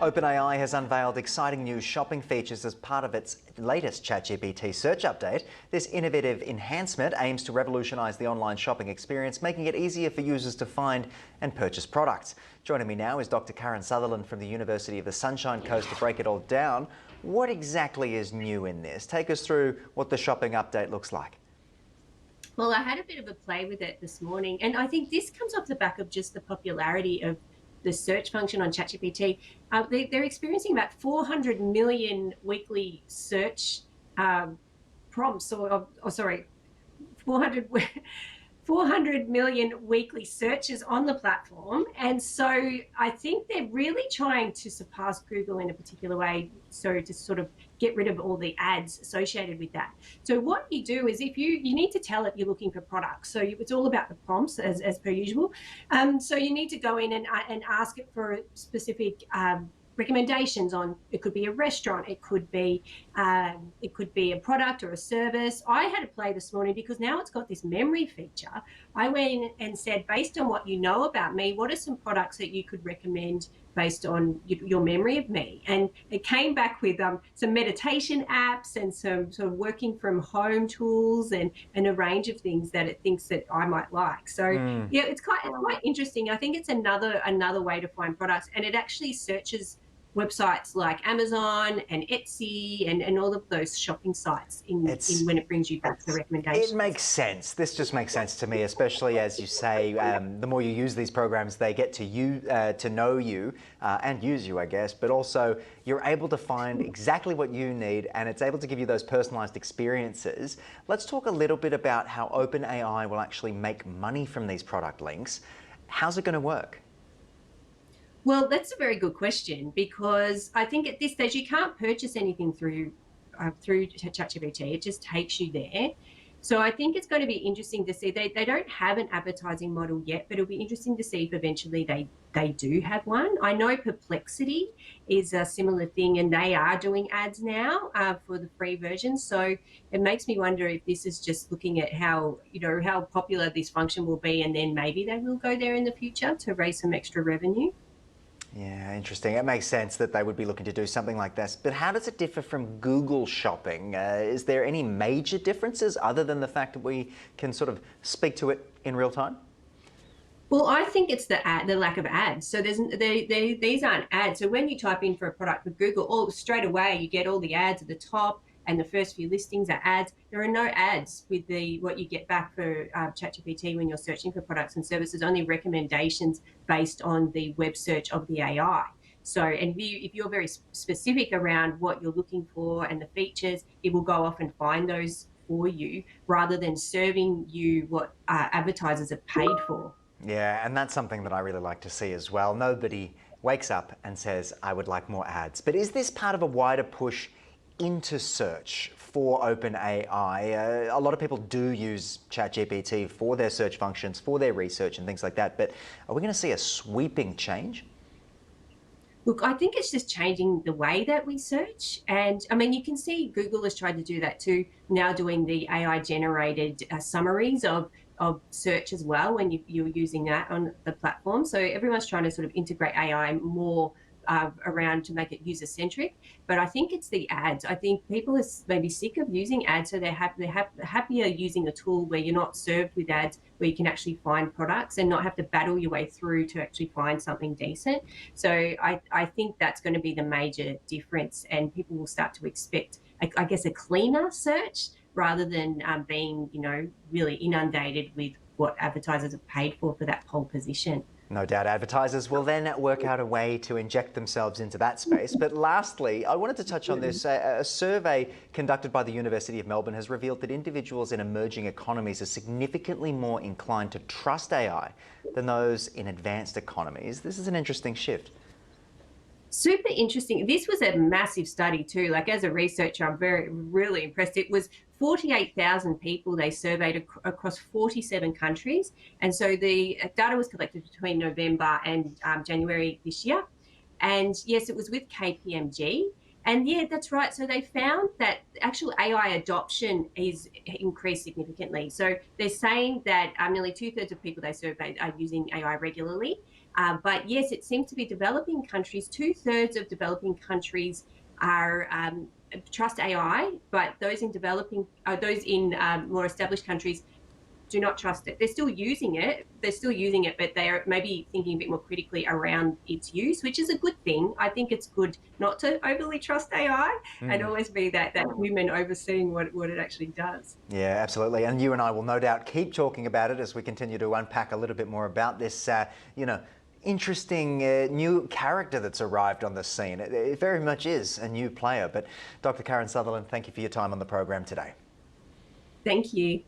OpenAI has unveiled exciting new shopping features as part of its latest ChatGPT search update. This innovative enhancement aims to revolutionise the online shopping experience, making it easier for users to find and purchase products. Joining me now is Dr. Karen Sutherland from the University of the Sunshine Coast to break it all down. What exactly is new in this? Take us through what the shopping update looks like. Well, I had a bit of a play with it this morning, and I think this comes off the back of just the popularity of the search function on ChatGPT. They're experiencing about 400 million weekly search prompts, 400, 400 million weekly searches on the platform. And so I think they're really trying to surpass Google in a particular way, so to sort of get rid of all the ads associated with that. So what you do is if you need to tell it you're looking for products. So it's all about the prompts as per usual. So you need to go in and ask it for specific recommendations on, it could be a restaurant, it could be a product or a service. I had a play this morning because now it's got this memory feature. I went in and said, based on what you know about me, what are some products that you could recommend based on your memory of me? And it came back with some meditation apps and some sort of working from home tools and a range of things that it thinks that I might like. So yeah, it's quite interesting. I think it's another way to find products, and it actually searches websites like Amazon and Etsy and all of those shopping sites in when it brings you back the recommendations. It makes sense. This just makes sense to me, especially as you say, the more you use these programs, they get to know you and use you, I guess, but also you're able to find exactly what you need, and it's able to give you those personalized experiences. Let's talk a little bit about how OpenAI will actually make money from these product links. How's it going to work? Well, that's a very good question, because I think at this stage you can't purchase anything through ChatGPT. It just takes you there. So I think it's going to be interesting to see. They don't have an advertising model yet, but it'll be interesting to see if eventually they do have one. I know Perplexity is a similar thing, and they are doing ads now for the free version. So it makes me wonder if this is just looking at how popular this function will be, and then maybe they will go there in the future to raise some extra revenue. Yeah, interesting. It makes sense that they would be looking to do something like this. But how does it differ from Google Shopping? Is there any major differences other than the fact that we can sort of speak to it in real time? Well, I think it's the lack of ads. So these aren't ads. So when you type in for a product with Google, straight away you get all the ads at the top, and the first few listings are ads. There are no ads with what you get back for ChatGPT when you're searching for products and services, only recommendations based on the web search of the AI. So, and if you're very specific around what you're looking for and the features, it will go off and find those for you rather than serving you what advertisers have paid for. Yeah, and that's something that I really like to see as well. Nobody wakes up and says, I would like more ads. But is this part of a wider push into search for OpenAI? A lot of people do use ChatGPT for their search functions, for their research and things like that, but are we going to see a sweeping change? Look, I think it's just changing the way that we search. And I mean, you can see Google has tried to do that too, now doing the AI generated summaries of search as well when you're using that on the platform. So everyone's trying to sort of integrate AI more around to make it user-centric. But I think it's the ads. I think people are maybe sick of using ads, so they're happier using a tool where you're not served with ads, where you can actually find products and not have to battle your way through to actually find something decent. So I think that's going to be the major difference, and people will start to expect, I guess, a cleaner search rather than being, really inundated with what advertisers have paid for that pole position. No doubt advertisers will then work out a way to inject themselves into that space. But lastly, I wanted to touch on this. A survey conducted by the University of Melbourne has revealed that individuals in emerging economies are significantly more inclined to trust AI than those in advanced economies. This is an interesting shift. Super interesting. This was a massive study too. Like, as a researcher, I'm really impressed. It was 48,000 people they surveyed across 47 countries. And so the data was collected between November and January this year. And yes, it was with KPMG. And yeah, that's right. So they found that actual AI adoption is increased significantly. So they're saying that nearly 2/3 of people they surveyed are using AI regularly. But yes, it seems to be developing countries. 2/3 of developing countries are trust AI, but those in more established countries do not trust it. They're still using it. But they are maybe thinking a bit more critically around its use, which is a good thing. I think it's good not to overly trust AI and always be that human overseeing what it actually does. Yeah, absolutely. And you and I will no doubt keep talking about it as we continue to unpack a little bit more about this, interesting new character that's arrived on the scene. It very much is a new player. But Dr. Karen Sutherland, thank you for your time on the program today. Thank you.